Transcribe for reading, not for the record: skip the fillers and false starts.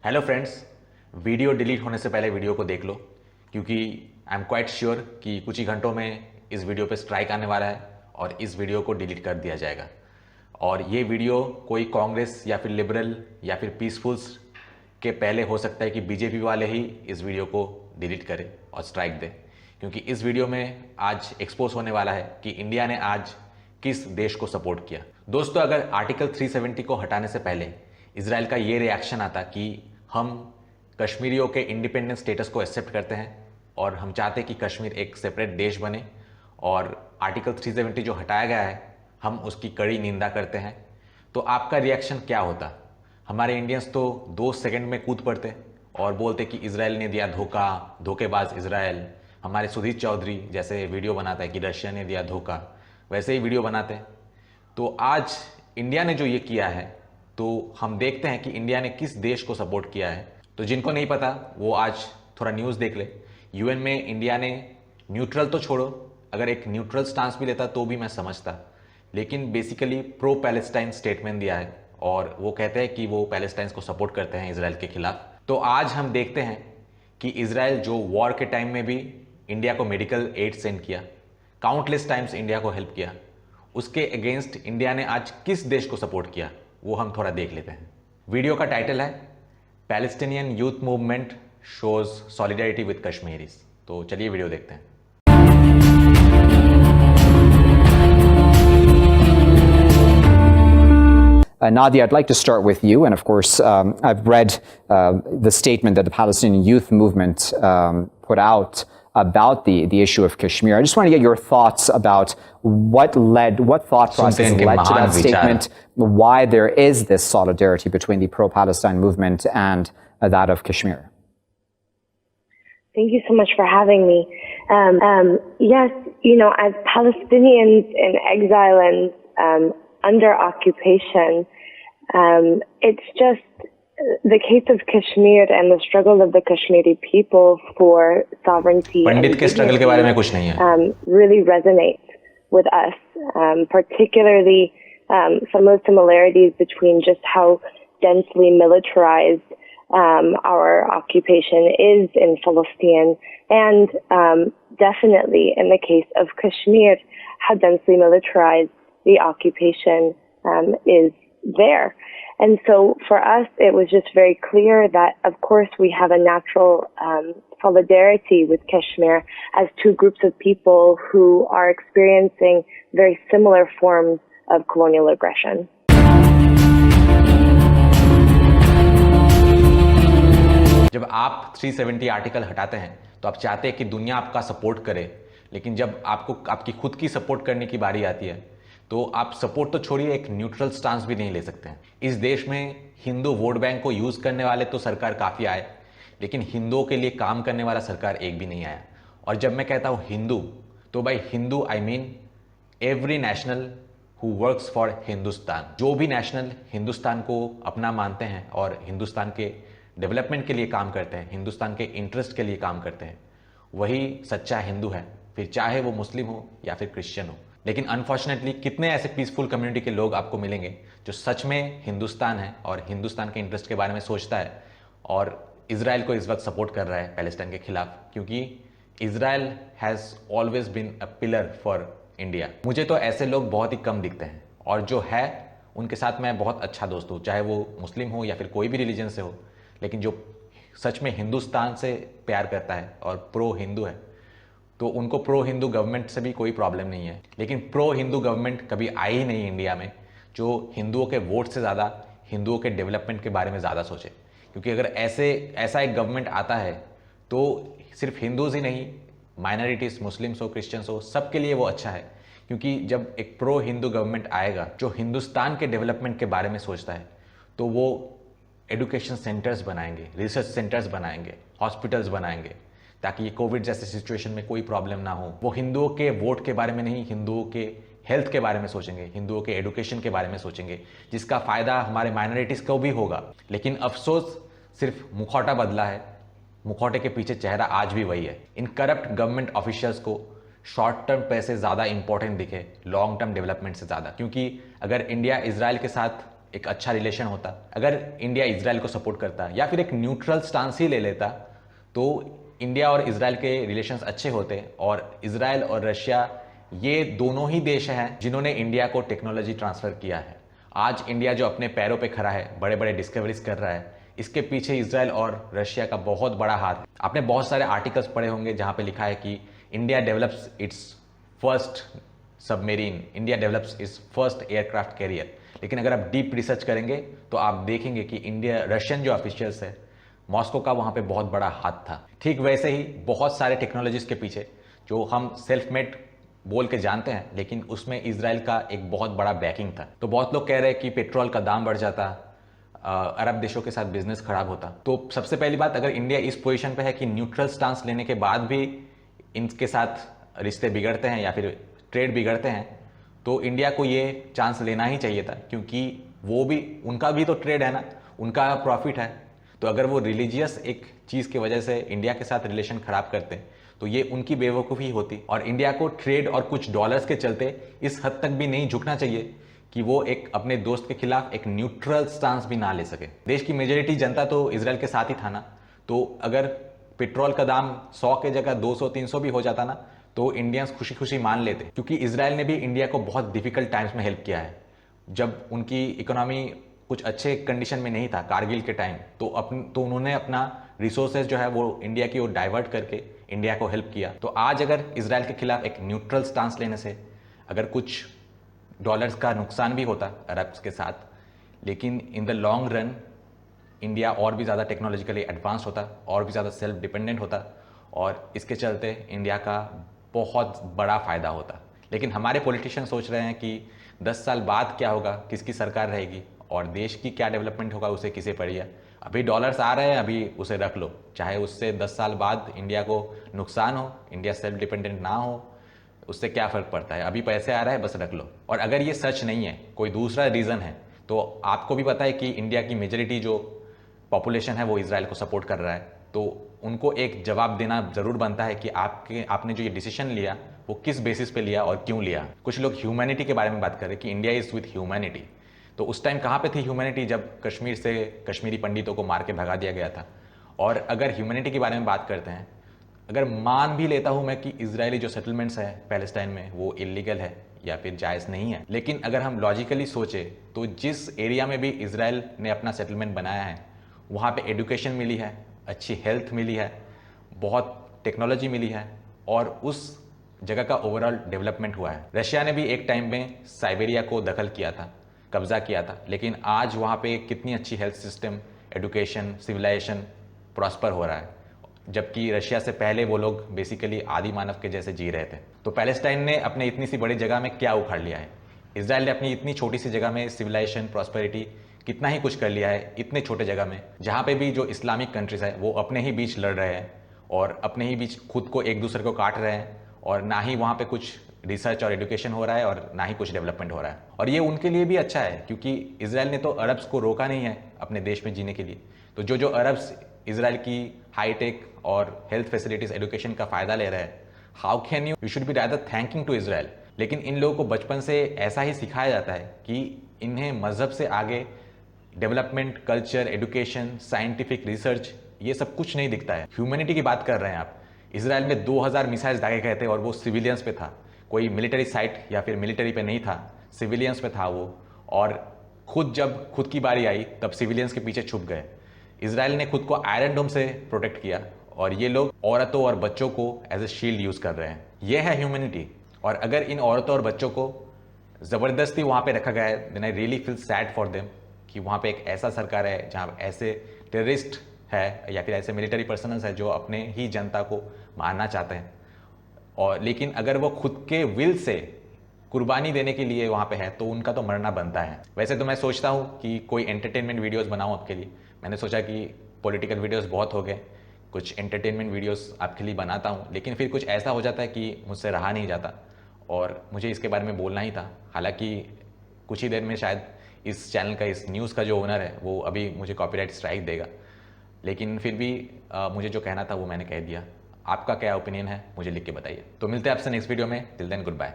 Hello friends, video delete होने से पहले वीडियो को देख लो, क्योंकि आई एम क्वाइट श्योर कि कुछ ही घंटों में इस वीडियो पे स्ट्राइक आने वाला है और इस वीडियो को डिलीट कर दिया जाएगा। और ये वीडियो कोई कांग्रेस या फिर लिबरल या फिर पीसफुल्स के पहले हो सकता है कि बीजेपी वाले ही इस वीडियो को डिलीट करें और स्ट्राइक दें, क्योंकि इस वीडियो में आज एक्सपोज होने वाला है कि इंडिया ने आज किस देश को सपोर्ट किया। दोस्तों, अगर आर्टिकल 370 को हटाने से पहले इजराइल का ये रिएक्शन आता कि हम कश्मीरियों के इंडिपेंडेंट स्टेटस को एक्सेप्ट करते हैं और हम चाहते हैं कि कश्मीर एक सेपरेट देश बने, और आर्टिकल 370 जो हटाया गया है हम उसकी कड़ी निंदा करते हैं, तो आपका रिएक्शन क्या होता? हमारे इंडियंस तो 2 सेकंड में कूद पड़ते और बोलते कि इजराइल ने दिया धोखा, धोखेबाज इजराइल। हमारे सुधीर चौधरी जैसे वीडियो बनाता है कि रशिया ने दिया धोखा, वैसे ही वीडियो बनाते हैं। तो आज इंडिया ने जो ये किया है, तो हम देखते हैं कि इंडिया ने किस देश को सपोर्ट किया है। तो जिनको नहीं पता वो आज थोड़ा न्यूज़ देख ले। यूएन में इंडिया ने न्यूट्रल तो छोड़ो, अगर एक न्यूट्रल स्टांस भी लेता तो भी मैं समझता, लेकिन बेसिकली प्रो पैलेस्टाइन स्टेटमेंट दिया है और वो कहते हैं कि वो पैलेस्टाइंस को सपोर्ट करते हैं इजराइल के खिलाफ। तो आज हम देखते हैं कि इजराइल जो वॉर के टाइम में भी इंडिया को मेडिकल एड सेंड किया, काउंटलेस टाइम्स इंडिया को हेल्प किया, उसके अगेंस्ट इंडिया ने आज किस देश को सपोर्ट किया वो हम थोड़ा देख लेते हैं। वीडियो का टाइटल है Palestinian youth movement shows solidarity with Kashmiris. तो चलिए वीडियो देखते हैं। Nadia, I'd like to start with you. And of course, I've read the statement that the Palestinian Youth Movement put out about the issue of Kashmir. I just want to get your thoughts about what thought process led to that statement, why there is this solidarity between the pro-Palestine movement and that of Kashmir. Thank you so much for having me. Yes, as Palestinians in exile and under occupation, it's just the case of Kashmir and the struggle of the Kashmiri people for sovereignty पंडित के struggle के बारे में कुछ नहीं है, really resonates with us, particularly some of the similarities between just how densely militarized our occupation is in Palestine, and definitely in the case of Kashmir, how densely militarized the occupation is there. And so for us, it was just very clear that, of course, we have a natural solidarity with Kashmir as two groups of people who are experiencing very similar forms of colonial aggression. जब आप 370 article हटाते हैं तो आप चाहते हैं कि दुनिया आपका सपोर्ट करे, लेकिन जब आपकी खुद की सपोर्ट करने की बारी आती है तो आप सपोर्ट तो छोड़िए, एक न्यूट्रल स्टांस भी नहीं ले सकते हैं। इस देश में हिंदू वोट बैंक को यूज़ करने वाले तो सरकार काफ़ी आए, लेकिन हिंदुओं के लिए काम करने वाला सरकार एक भी नहीं आया। और जब मैं कहता हूँ हिंदू, तो भाई Hindu I mean every national who works for Hindustan. जो भी नेशनल हिंदुस्तान को अपना मानते हैं और हिंदुस्तान के डेवलपमेंट के लिए काम करते हैं, हिंदुस्तान के इंटरेस्ट के लिए काम करते हैं, वही सच्चा हिंदू है, फिर चाहे वो मुस्लिम हो या फिर क्रिश्चियन हो। लेकिन अनफॉर्चुनेटली कितने ऐसे पीसफुल कम्युनिटी के लोग आपको मिलेंगे जो सच में हिंदुस्तान है और हिंदुस्तान के इंटरेस्ट के बारे में सोचता है और इजराइल को इस वक्त सपोर्ट कर रहा है पैलेस्टाइन के खिलाफ, क्योंकि Israel has always been a pillar for India. मुझे तो ऐसे लोग बहुत ही कम दिखते हैं, और जो है उनके साथ मैं बहुत अच्छा दोस्त हूँ, चाहे वो मुस्लिम हो या फिर कोई भी रिलीजन से हो, लेकिन जो सच में हिंदुस्तान से प्यार करता है और प्रो हिंदू है, तो उनको प्रो हिंदू गवर्नमेंट से भी कोई प्रॉब्लम नहीं है। लेकिन प्रो हिंदू गवर्नमेंट कभी आई ही नहीं इंडिया में जो हिंदुओं के वोट से ज़्यादा हिंदुओं के डेवलपमेंट के बारे में ज़्यादा सोचे, क्योंकि अगर ऐसा एक गवर्नमेंट आता है तो सिर्फ हिंदूज ही नहीं, माइनॉरिटीज़, मुस्लिम्स हो, क्रिश्चियंस हो, सबके लिए वो अच्छा है। क्योंकि जब एक प्रो हिंदू गवर्नमेंट आएगा जो हिंदुस्तान के डेवलपमेंट के बारे में सोचता है, तो वो एजुकेशन सेंटर्स बनाएंगे, रिसर्च सेंटर्स बनाएंगे, हॉस्पिटल्स बनाएंगे, ताकि ये कोविड जैसे सिचुएशन में कोई प्रॉब्लम ना हो। वो हिंदुओं के वोट के बारे में नहीं, हिंदुओं के हेल्थ के बारे में सोचेंगे, हिंदुओं के एजुकेशन के बारे में सोचेंगे, जिसका फ़ायदा हमारे माइनॉरिटीज़ को भी होगा। लेकिन अफसोस सिर्फ मुखौटा बदला है, मुखौटे के पीछे चेहरा आज भी वही है। इन करप्ट गवर्नमेंट ऑफिशियल्स को शॉर्ट टर्म पैसे ज़्यादा इंपॉर्टेंट दिखे लॉन्ग टर्म डेवलपमेंट से ज़्यादा, क्योंकि अगर इंडिया इजराइल के साथ एक अच्छा रिलेशन होता, अगर इंडिया इजराइल को सपोर्ट करता या फिर एक न्यूट्रल स्टांस ही ले लेता, तो इंडिया और इजराइल के रिलेशंस अच्छे होते। और इजराइल और रशिया ये दोनों ही देश हैं जिन्होंने इंडिया को टेक्नोलॉजी ट्रांसफ़र किया है। आज इंडिया जो अपने पैरों पे खड़ा है, बड़े बड़े डिस्कवरीज कर रहा है, इसके पीछे इजराइल और रशिया का बहुत बड़ा हाथ है। आपने बहुत सारे आर्टिकल्स पढ़े होंगे जहां पे लिखा है कि India develops it's first submarine, India develops it's first aircraft carrier. लेकिन अगर आप डीप रिसर्च करेंगे तो आप देखेंगे कि इंडिया, रशियन जो ऑफिशियल्स है, मॉस्को का वहां पे बहुत बड़ा हाथ था। ठीक वैसे ही बहुत सारे टेक्नोलॉजीज के पीछे जो हम सेल्फ मेड बोल के जानते हैं, लेकिन उसमें इजराइल का एक बहुत बड़ा बैकिंग था। तो बहुत लोग कह रहे हैं कि पेट्रोल का दाम बढ़ जाता, अरब देशों के साथ बिजनेस खराब होता। तो सबसे पहली बात, अगर इंडिया इस पोजीशन पे है कि न्यूट्रल स्टांस लेने के बाद भी इनके साथ रिश्ते बिगड़ते हैं या फिर ट्रेड बिगड़ते हैं, तो इंडिया को ये चांस लेना ही चाहिए था, क्योंकि वो भी, उनका भी तो ट्रेड है ना, उनका प्रॉफिट है। तो अगर वो रिलीजियस एक चीज़ की वजह से इंडिया के साथ रिलेशन खराब करते हैं, तो ये उनकी बेवकूफ़ी होती। और इंडिया को ट्रेड और कुछ डॉलर्स के चलते इस हद तक भी नहीं झुकना चाहिए कि वो एक अपने दोस्त के खिलाफ एक न्यूट्रल स्टांस भी ना ले सके। देश की मेजोरिटी जनता तो इजराइल के साथ ही था ना, तो अगर पेट्रोल का दाम 100 के जगह 200-300 भी हो जाता ना, तो इंडियंस खुशी खुशी मान लेते, क्योंकि इजराइल ने भी इंडिया को बहुत डिफिकल्ट टाइम्स में हेल्प किया है। जब उनकी इकोनॉमी कुछ अच्छे कंडीशन में नहीं था, कारगिल के टाइम, तो उन्होंने अपना रिसोर्सेज जो है वो इंडिया की ओर डाइवर्ट करके इंडिया को हेल्प किया। तो आज अगर इजराइल के खिलाफ एक न्यूट्रल स्टांस लेने से अगर कुछ डॉलर्स का नुकसान भी होता अरब के साथ, लेकिन in the long run India और भी ज़्यादा टेक्नोलॉजिकली एडवांस होता, और भी ज़्यादा सेल्फ डिपेंडेंट होता, और इसके चलते इंडिया का बहुत बड़ा फ़ायदा होता। लेकिन हमारे पॉलिटिशियन सोच रहे हैं कि 10 साल बाद क्या होगा, किसकी सरकार रहेगी और देश की क्या डेवलपमेंट होगा, उसे किसे पड़ी है। अभी डॉलर्स आ रहे हैं, अभी उसे रख लो, चाहे उससे 10 साल बाद इंडिया को नुकसान हो, इंडिया सेल्फ डिपेंडेंट ना हो, उससे क्या फ़र्क पड़ता है। अभी पैसे आ रहा है, बस रख लो। और अगर ये सच नहीं है, कोई दूसरा रीज़न है, तो आपको भी पता है कि इंडिया की मेजोरिटी जो पॉपुलेशन है वो इजराइल को सपोर्ट कर रहा है, तो उनको एक जवाब देना ज़रूर बनता है कि आपने जो ये डिसीजन लिया वो किस बेसिस पे लिया और क्यों लिया। कुछ लोग ह्यूमैनिटी के बारे में बात कर रहे हैं कि इंडिया इज़ विथ ह्यूमैनिटी। तो उस टाइम कहाँ पे थी ह्यूमैनिटी, जब कश्मीर से कश्मीरी पंडितों को मार के भगा दिया गया था। और अगर ह्यूमैनिटी के बारे में बात करते हैं, अगर मान भी लेता हूं मैं कि इजरायली जो सेटलमेंट्स है पैलेस्टाइन में वो इलीगल है या फिर जायज़ नहीं है, लेकिन अगर हम लॉजिकली सोचे तो जिस एरिया में भी इजराइल ने अपना सेटलमेंट बनाया है वहाँ पे एजुकेशन मिली है, अच्छी हेल्थ मिली है, बहुत टेक्नोलॉजी मिली है, और उस जगह का ओवरऑल डेवलपमेंट हुआ है। रशिया ने भी एक टाइम में साइबेरिया को दखल किया था, कब्जा किया था, लेकिन आज वहाँ पे कितनी अच्छी health system, education, civilization prosper हो रहा है, जबकि रशिया से पहले वो लोग बेसिकली आदि मानव के जैसे जी रहे थे। तो पैलेस्टाइन ने अपने इतनी सी बड़ी जगह में क्या उखाड़ लिया है, इजराइल ने अपनी इतनी छोटी सी जगह में सिविलाइजेशन, प्रॉस्पेरिटी, कितना ही कुछ कर लिया है इतने छोटे जगह में, जहाँ पे भी जो इस्लामिक कंट्रीज है वो अपने ही बीच लड़ रहे हैं और अपने ही बीच खुद को एक दूसरे को काट रहे हैं, और ना ही वहाँ पे कुछ रिसर्च और एजुकेशन हो रहा है और ना ही कुछ डेवलपमेंट हो रहा है। और ये उनके लिए भी अच्छा है, क्योंकि इजराइल ने तो अरब्स को रोका नहीं है अपने देश में जीने के लिए। तो जो अरब्स इजराइल की हाईटेक और हेल्थ फैसिलिटीज, एजुकेशन का फायदा ले रहे हैं, how can you should be rather thanking to Israel. लेकिन इन लोगों को बचपन से ऐसा ही सिखाया जाता है कि इन्हें मजहब से आगे development, culture, education, scientific research, ये सब कुछ नहीं दिखता है। ह्यूमैनिटी की बात कर रहे हैं आप। इजराइल में 2000 मिसाइल्स दागे गए थे और वो सिविलियंस पे था, कोई मिलिट्री साइट या फिर मिलिट्री पे नहीं था, सिविलियंस पे था वो। और जब खुद की बारी आई तब सिविलियंस के पीछे छुप गए। इजराइल ने खुद को आयरन डोम से प्रोटेक्ट किया, और ये लोग औरतों और बच्चों को एज ए शील्ड यूज कर रहे हैं। ये है ह्यूमैनिटी। और अगर इन औरतों और बच्चों को जबरदस्ती वहां पे रखा गया है, then I really feel sad for them कि वहां पे एक ऐसा सरकार है जहां ऐसे टेररिस्ट है या फिर ऐसे मिलिट्री पर्सनल्स है जो अपने ही जनता को मारना चाहते हैं। और लेकिन अगर वो खुद के विल से कुर्बानी देने के लिए वहाँ पे है तो उनका तो मरना बनता है। वैसे तो मैं सोचता हूँ कि कोई एंटरटेनमेंट वीडियोस बनाऊँ आपके लिए। मैंने सोचा कि पॉलिटिकल वीडियोस बहुत हो गए, कुछ एंटरटेनमेंट वीडियोस आपके लिए बनाता हूँ, लेकिन फिर कुछ ऐसा हो जाता है कि मुझसे रहा नहीं जाता और मुझे इसके बारे में बोलना ही था। हालांकि कुछ ही देर में शायद इस चैनल का, इस न्यूज़ का जो ओनर है वो अभी मुझे कॉपीराइट स्ट्राइक देगा, लेकिन फिर भी मुझे जो कहना था वो मैंने कह दिया। आपका क्या ओपिनियन है मुझे लिख के बताइए। तो मिलते हैं आपसे नेक्स्ट वीडियो में। Till then good bye.